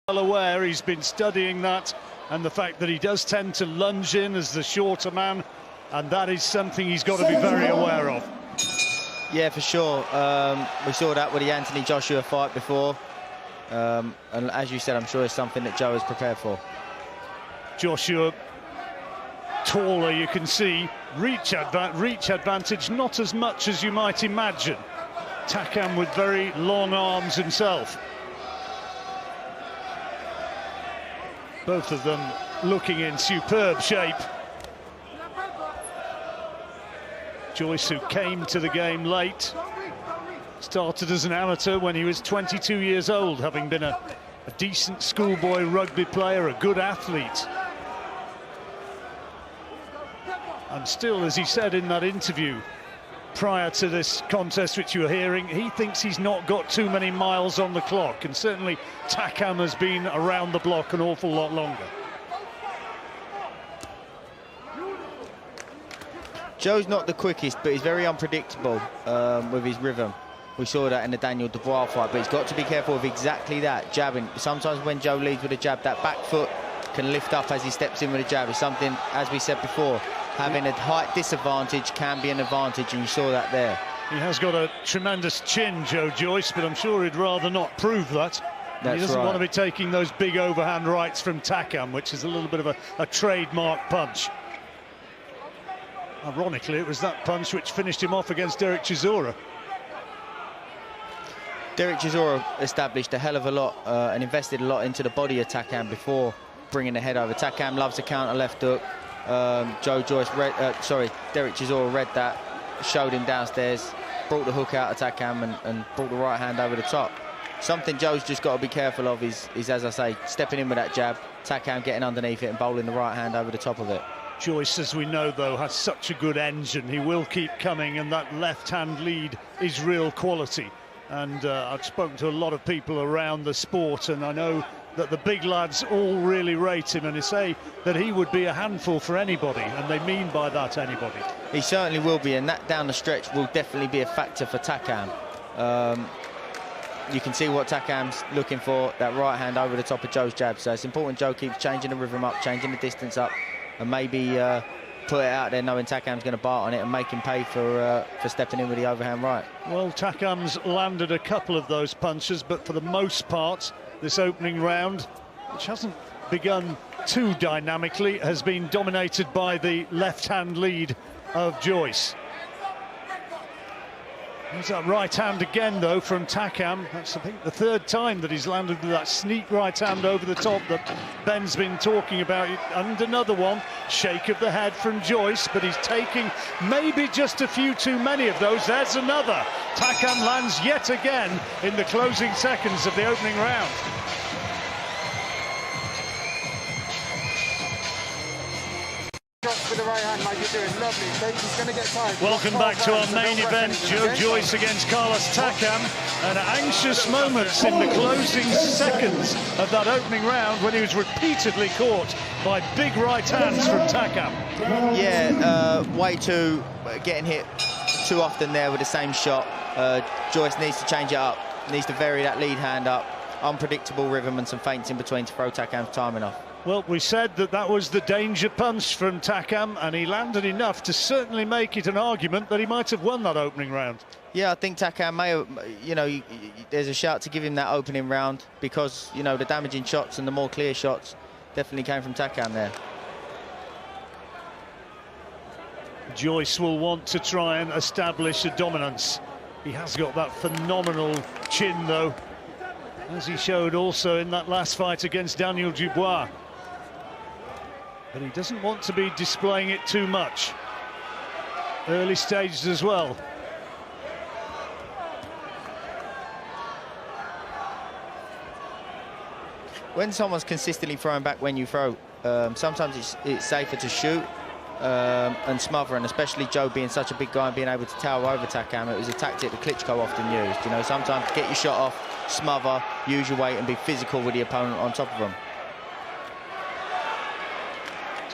well aware. He's been studying that, and the fact that he does tend to lunge in as the shorter man, and that is something he's got to be very aware of. Yeah, for sure. We saw that with the Anthony Joshua fight before, and as you said, I'm sure it's something that Joe is prepared for. Joshua taller, you can see. Reach advantage, not as much as you might imagine. Takam with very long arms himself. Both of them looking in superb shape. Joyce, who came to the game late, started as an amateur when he was 22 years old, having been a decent schoolboy rugby player, a good athlete. And still, as he said in that interview prior to this contest which you were hearing, he thinks he's not got too many miles on the clock, and certainly Takam has been around the block an awful lot longer. Joe's not the quickest, but he's very unpredictable with his rhythm. We saw that in the Daniel Dubois fight, but he's got to be careful with exactly that, jabbing. Sometimes when Joe leads with a jab, that back foot can lift up as he steps in with a jab. It's something, as we said before, having a height disadvantage can be an advantage, and you saw that there. He has got a tremendous chin, Joe Joyce, but I'm sure he'd rather not prove that. He doesn't want to be taking those big overhand rights from Takam, which is a little bit of a trademark punch. Ironically, it was that punch which finished him off against Derek Chisora. Derek Chisora established a hell of a lot and invested a lot into the body of Takam before bringing the head over. Takam loves a counter left hook. Derek Chisora read that, showed him downstairs, brought the hook out of Takam and brought the right hand over the top. Something Joe's just got to be careful of is, as I say, stepping in with that jab, Takam getting underneath it and bowling the right hand over the top of it. Joyce, as we know, though, has such a good engine. He will keep coming, and that left-hand lead is real quality. And I've spoken to a lot of people around the sport, and I know that the big lads all really rate him, and they say that he would be a handful for anybody, and they mean by that anybody. He certainly will be, and that down the stretch will definitely be a factor for Takam. You can see what Takam's looking for, that right hand over the top of Joe's jab. So it's important Joe keeps changing the rhythm up, changing the distance up, and maybe put it out there knowing Takam's going to bite on it and make him pay for stepping in with the overhand right. Well, Takam's landed a couple of those punches, but for the most part, this opening round, which hasn't begun too dynamically, has been dominated by the left-hand lead of Joyce. There's that right hand again, though, from Takam. That's, I think, the third time that he's landed with that sneak right hand over the top that Ben's been talking about. And another one, shake of the head from Joyce, but he's taking maybe just a few too many of those. There's another. Takam lands yet again in the closing seconds of the opening round. With the right hand, mate, you're doing lovely. He's going to get tired. Welcome back to our main event. Joe Joyce against Carlos Takam, and anxious moments in the closing seconds of that opening round when he was repeatedly caught by big right hands from Takam. Yeah, way too getting hit too often there with the same shot. Joyce needs to change it up, needs to vary that lead hand up. Unpredictable rhythm and some feints in between to throw Takam's timing off. Well, we said that was the danger punch from Takam, and he landed enough to certainly make it an argument that he might have won that opening round. Yeah, I think Takam may have, there's a shout to give him that opening round because, the damaging shots and the more clear shots definitely came from Takam there. Joyce will want to try and establish a dominance. He has got that phenomenal chin, though, as he showed also in that last fight against Daniel Dubois. But he doesn't want to be displaying it too much. Early stages as well. When someone's consistently throwing back when you throw, sometimes it's safer to shoot and smother, and especially Joe being such a big guy and being able to tower over Takam, it was a tactic that Klitschko often used. Sometimes get your shot off, smother, use your weight and be physical with the opponent on top of them.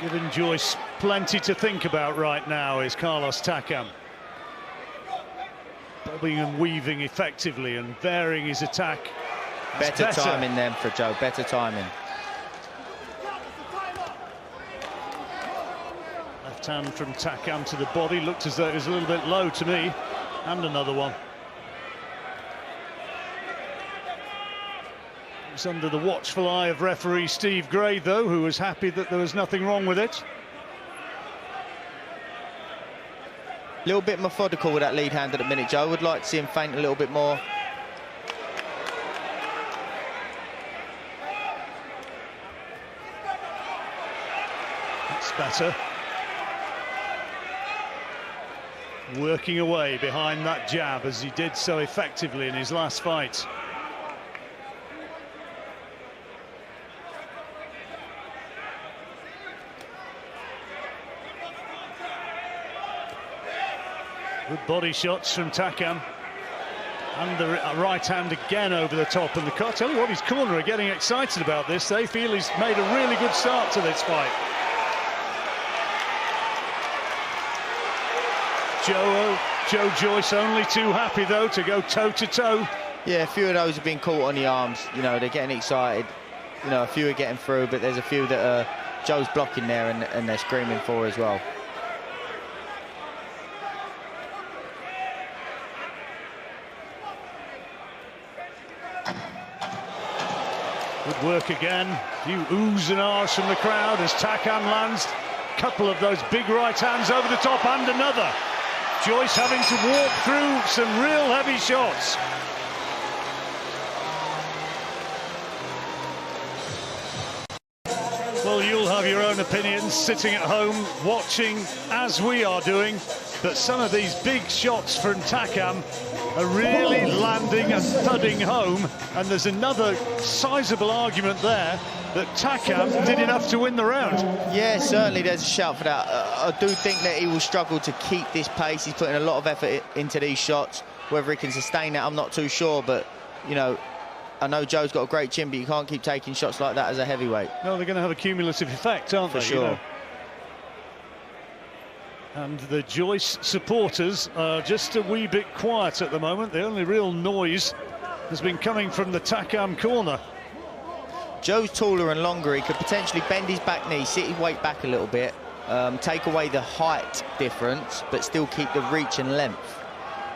Giving Joyce plenty to think about right now is Carlos Takam. Bobbing and weaving effectively and varying his attack Better timing then for Joe, better timing. Left hand from Takam to the body, looked as though it was a little bit low to me. And another one. It's under the watchful eye of referee Steve Gray, though, who was happy that there was nothing wrong with it. A little bit methodical with that lead hand at the minute, Joe. Would like to see him feint a little bit more. That's better. Working away behind that jab as he did so effectively in his last fight. Good body shots from Takam. And the right hand again over the top. And I tell you what, his corner are getting excited about this. They feel he's made a really good start to this fight. Joe Joyce only too happy, though, to go toe-to-toe. Yeah, a few of those have been caught on the arms. You know, they're getting excited. You know, a few are getting through, but there's a few that Joe's blocking there and they're screaming for as well. Good work again. A few oohs and ahs from the crowd as Takam lands a couple of those big right hands over the top and another. Joyce having to walk through some real heavy shots. Well, you'll have your own opinions sitting at home watching, as we are doing, but some of these big shots from Takam are really landing and thudding home, and there's another sizable argument there that Takam did enough to win the round. Yeah, certainly there's a shout for that. I do think that he will struggle to keep this pace. He's putting a lot of effort into these shots. Whether he can sustain that, I'm not too sure, but, you know, I know Joe's got a great chin, but you can't keep taking shots like that as a heavyweight. No, they're going to have a cumulative effect, aren't they? For sure. You know? And the Joyce supporters are just a wee bit quiet at the moment. The only real noise has been coming from the Takam corner. Joe's taller and longer. He could potentially bend his back knee, sit his weight back a little bit, take away the height difference, but still keep the reach and length.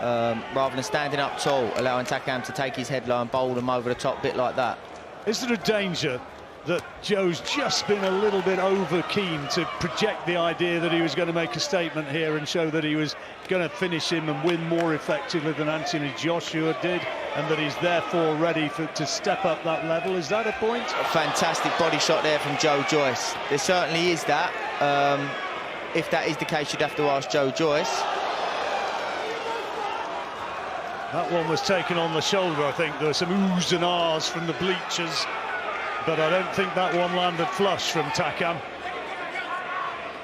Rather than standing up tall, allowing Takam to take his headline, bowl him over the top, bit like that. Is there a danger that Joe's just been a little bit over keen to project the idea that he was going to make a statement here and show that he was going to finish him and win more effectively than Anthony Joshua did, and that he's therefore ready to step up that level? Is that a point? A fantastic body shot there from Joe Joyce. There certainly is that. If that is the case, you'd have to ask Joe Joyce. That one was taken on the shoulder, I think. There were some oohs and ahs from the bleachers, but I don't think that one landed flush from Takam.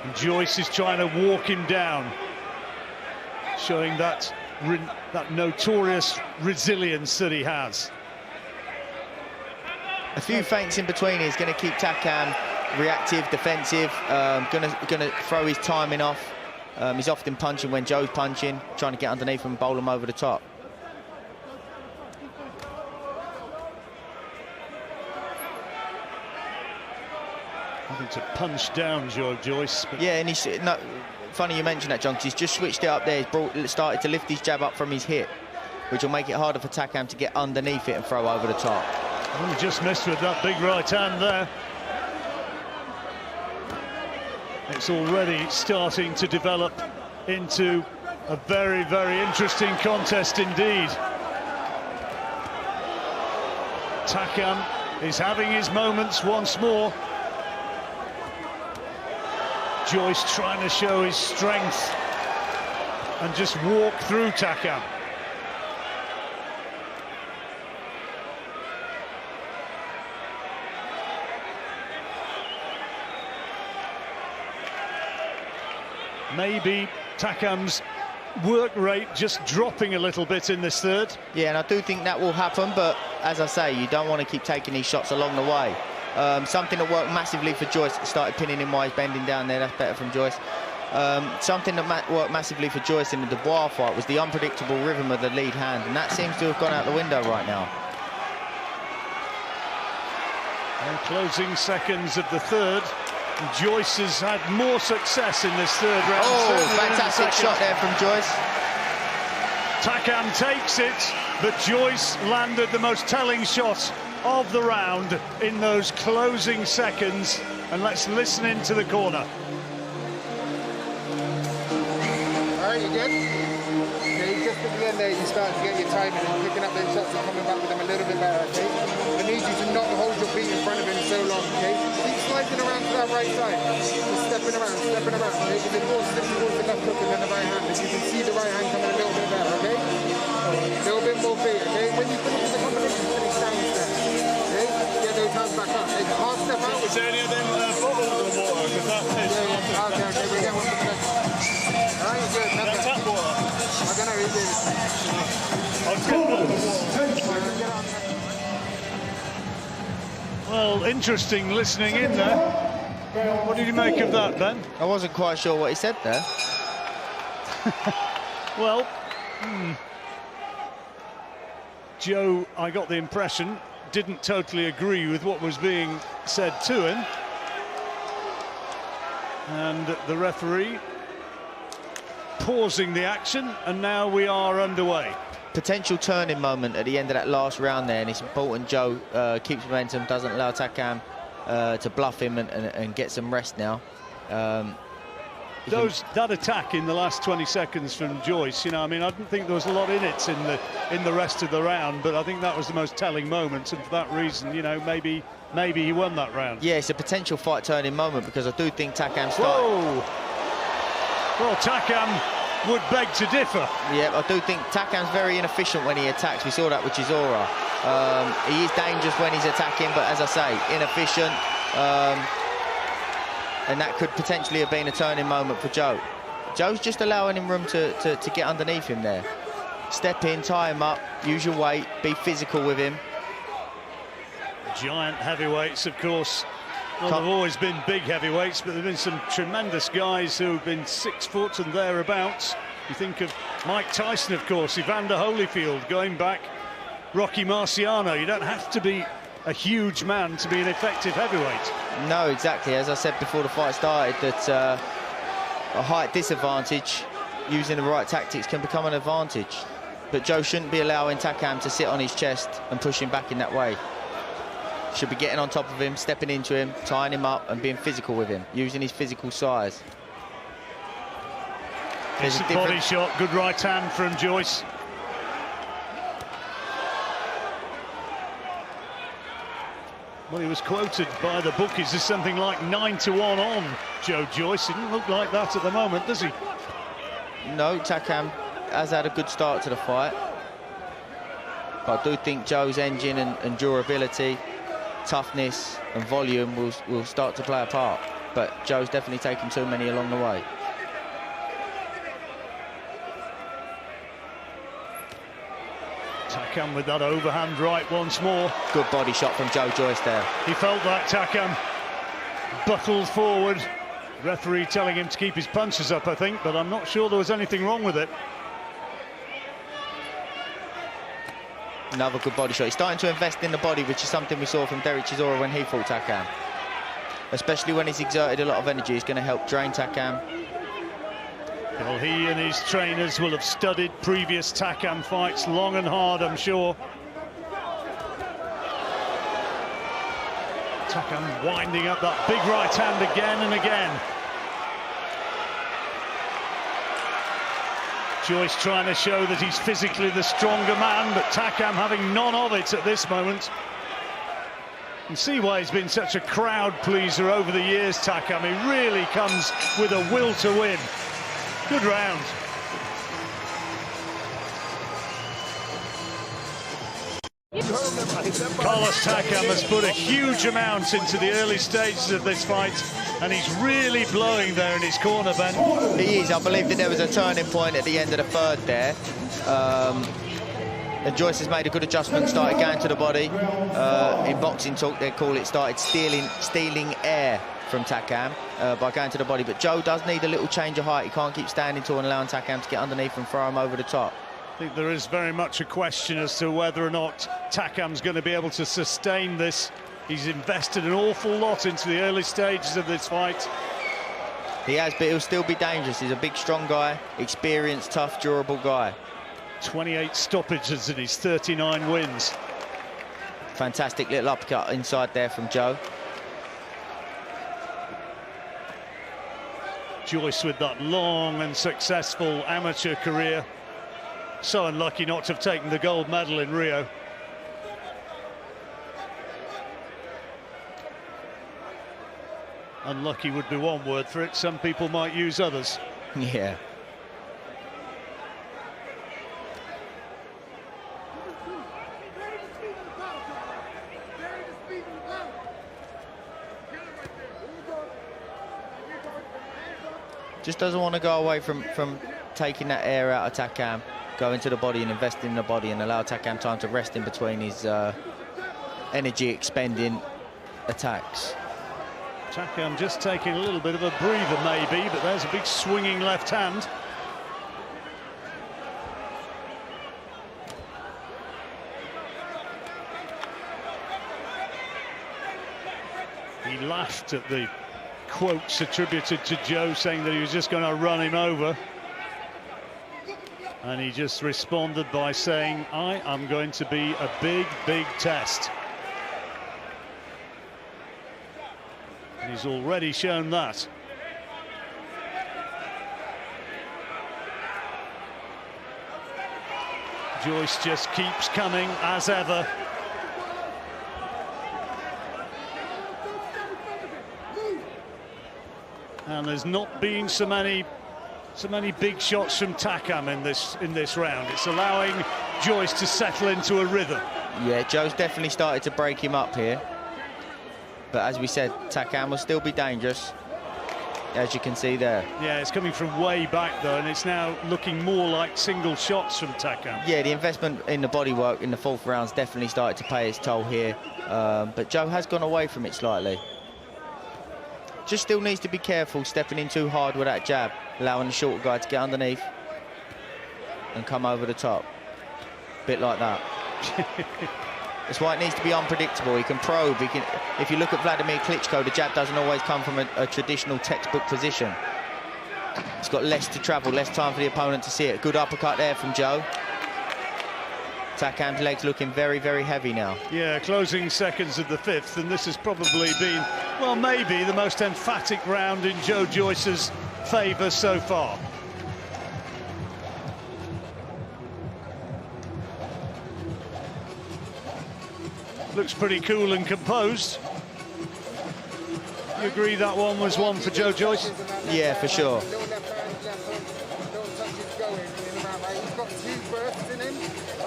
And Joyce is trying to walk him down, showing that notorious resilience that he has. A few feints in between is going to keep Takam reactive, defensive, gonna throw his timing off. He's often punching when Joe's punching, trying to get underneath him and bowl him over the top. Having to punch down Joyce. But yeah, and he's funny you mentioned that, John, because he's just switched it up there. He's started to lift his jab up from his hip, which will make it harder for Takam to get underneath it and throw over the top. Oh, he just missed with that big right hand there. It's already starting to develop into a very, very interesting contest indeed. Takam is having his moments once more. Joyce trying to show his strength and just walk through Takam. Maybe Takam's work rate just dropping a little bit in this third. Yeah, and I do think that will happen, but as I say, you don't want to keep taking these shots along the way. Something that worked massively for Joyce, started pinning him while he's bending down there. That's better from Joyce. Something that worked massively for Joyce in the Dubois fight was the unpredictable rhythm of the lead hand, and that seems to have gone out the window right now. And closing seconds of the third. Joyce has had more success in this third round. Oh, fantastic shot there from Joyce. Takam takes it, but Joyce landed the most telling shot of the round in those closing seconds. And let's listen into the corner. All right, you good? Okay, just at the end there, you start to get your timing and picking up those shots and coming back with them a little bit better, okay? I need you to not hold your feet in front of him so long, okay? Keep sliding around to that right side. Just stepping around, okay? Because it's more slippery towards the left hook and then the right hand. And you can see the right hand coming a little bit better, okay? A little bit more feet, okay? When you finish the combination, finish down step, okay? Get those hands back up. Take a half step out. Is there any of them bottles of water? Because that is... Okay, we get one for the next one. All right, good. That's tap water. I don't know who did it. Well, interesting listening in there. What did you make of that, Ben? I wasn't quite sure what he said there. Well, Joe, I got the impression, didn't totally agree with what was being said to him. And the referee pausing the action, and now we are underway. Potential turning moment at the end of that last round there, and it's important Joe keeps momentum, doesn't allow Takam to bluff him and get some rest now. That attack in the last 20 seconds from Joyce, you know, I mean, I didn't think there was a lot in it in the rest of the round, but I think that was the most telling moment, and for that reason, you know, maybe he won that round. Yeah, it's a potential fight turning moment because I do think Takam started. Whoa! Well, Takam would beg to differ. Yeah, I do think Takam's very inefficient when he attacks. We saw that with Chisora. He is dangerous when he's attacking, but as I say, inefficient. And that could potentially have been a turning moment for Joe. Joe's just allowing him room to get underneath him there. Step in, tie him up, use your weight, be physical with him. Giant heavyweights, of course. Well, they've always been big heavyweights, but there have been some tremendous guys who've been 6 foot and thereabouts. You think of Mike Tyson, of course, Evander Holyfield, going back, Rocky Marciano. You don't have to be a huge man to be an effective heavyweight. No, exactly. As I said before the fight started, that a height disadvantage, using the right tactics, can become an advantage. But Joe shouldn't be allowing Takam to sit on his chest and push him back in that way. Should be getting on top of him, stepping into him, tying him up and being physical with him, using his physical size. It's a body shot, good right hand from Joyce. Well, he was quoted by the bookies as something like 9-1 on Joe Joyce. He didn't look like that at the moment, does he? No, Takam has had a good start to the fight. But I do think Joe's engine and durability, toughness and volume will start to play a part. But Joe's definitely taken too many along the way. Takam with that overhand right once more. Good body shot from Joe Joyce there. He felt that Takam buckled forward. Referee telling him to keep his punches up, I think, but I'm not sure there was anything wrong with it. Another good body shot. He's starting to invest in the body, which is something we saw from Derek Chisora when he fought Takam. Especially when he's exerted a lot of energy, it's going to help drain Takam. Well, he and his trainers will have studied previous Takam fights long and hard, I'm sure. Takam winding up that big right hand again and again. Joyce trying to show that he's physically the stronger man, but Takam having none of it at this moment. You can see why he's been such a crowd pleaser over the years, Takam. He really comes with a will to win. Good round. Carlos Takam has put a huge amount into the early stages of this fight, and he's really blowing there in his corner, Ben. He is. I believe that there was a turning point at the end of the third there. And Joyce has made a good adjustment, started going to the body. In boxing talk, they call it started stealing air from Takam by going to the body. But Joe does need a little change of height. He can't keep standing tall and allowing Takam to get underneath and throw him over the top. I think there is very much a question as to whether or not Takam's going to be able to sustain this He's invested an awful lot into the early stages of this fight. He has, but he'll still be dangerous. He's a big, strong guy, experienced, tough, durable guy. 28 stoppages and his 39 wins. Fantastic little uppercut inside there from Joe. Joyce with that long and successful amateur career. So unlucky not to have taken the gold medal in Rio. Unlucky would be one word for it. Some people might use others. Yeah. Just doesn't want to go away from taking that air out of Takam, go into the body and invest in the body and allow Takam time to rest in between his energy expending attacks. Takam just taking a little bit of a breather maybe, but there's a big swinging left hand. He laughed at the quotes attributed to Joe saying that he was just going to run him over. And he just responded by saying, I am going to be a big, big test. And he's already shown that. Joyce just keeps coming as ever. And there's not been so many big shots from Takam in this round. It's allowing Joyce to settle into a rhythm. Yeah, Joe's definitely started to break him up here. But as we said, Takam will still be dangerous, as you can see there. Yeah, it's coming from way back though, and it's now looking more like single shots from Takam. Yeah, the investment in the bodywork in the fourth round's definitely started to pay its toll here. But Joe has gone away from it slightly. Just still needs to be careful stepping in too hard with that jab, allowing the shorter guy to get underneath and come over the top. Bit like that. That's why it needs to be unpredictable. He can probe. He can. If you look at Vladimir Klitschko, the jab doesn't always come from a traditional textbook position. He's got less to travel, less time for the opponent to see it. Good uppercut there from Joe. Takam's legs looking very, very heavy now. Yeah, closing seconds of the fifth, and this has probably been, well, maybe the most emphatic round in Joe Joyce's favour so far. Looks pretty cool and composed. You agree that one was one for Joe Joyce? Yeah, for sure.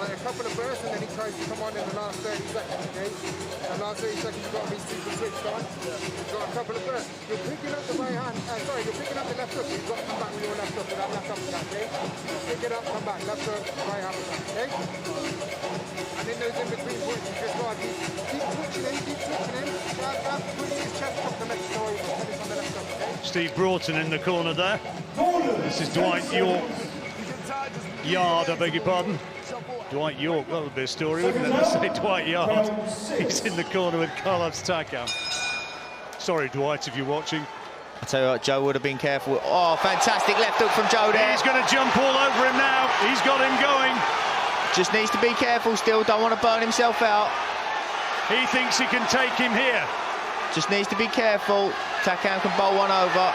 A couple of bursts and then he tries to come on in the last 30 seconds, okay? And last 30 seconds you've got to be super switched on. You've got a couple of bursts. You're picking up the right hand, you're picking up the left hook. You've got to come back with your left hook with that left uppercut, okay? Pick it up, come back, left hook, right uppercut, okay? And in those in-between points, you just got to keep switching in, jab, pushing his chest up to make it go over, finish on the left hook, okay? Steve Broughton in the corner there. This is Dwight York. Yard, I beg your pardon. Dwight York, that would be a story, wouldn't it? Let's say Dwight Yard. He's in the corner with Carlos Takam. Sorry, Dwight, if you're watching. I tell you what, Joe would have been careful. Oh, fantastic left hook from Joe there. He's going to jump all over him now. He's got him going. Just needs to be careful still, don't want to burn himself out. He thinks he can take him here. Just needs to be careful. Takam can bowl one over.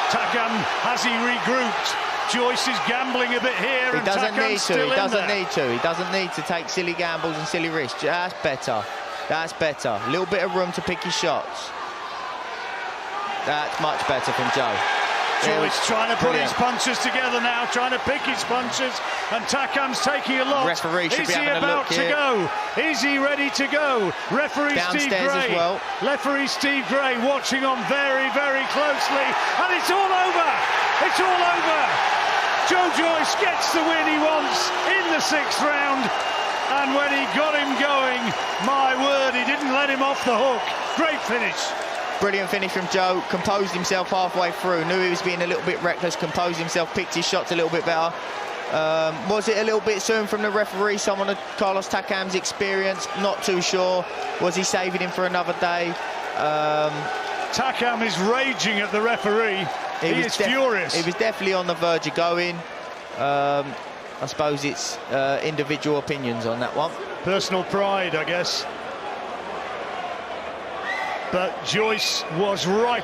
Takam, has he regrouped? Joyce is gambling a bit here, and Takam's still in there. He doesn't need to take silly gambles and silly risks. That's better. That's better. A little bit of room to pick his shots. That's much better from Joe. Joyce trying to put his punches together now, trying to pick his punches, and Takam's taking a lot. Referee should be having a look here. Is he about to go? Is he ready to go? Referee Downstairs Steve Gray. as well. Referee Steve Gray watching on very, very closely, and it's all over. It's all over. Joe Joyce gets the win he wants in the sixth round, and when he got him going, my word, he didn't let him off the hook. Great finish. Brilliant finish from Joe. Composed himself halfway through. Knew he was being a little bit reckless. Composed himself. Picked his shots a little bit better. Was it a little bit soon from the referee? Someone of Carlos Takam's experience, not too sure. Was he saving him for another day? Takam is raging at the referee. He is furious. He was definitely on the verge of going. I suppose it's individual opinions on that one. Personal pride, I guess. But Joyce was right.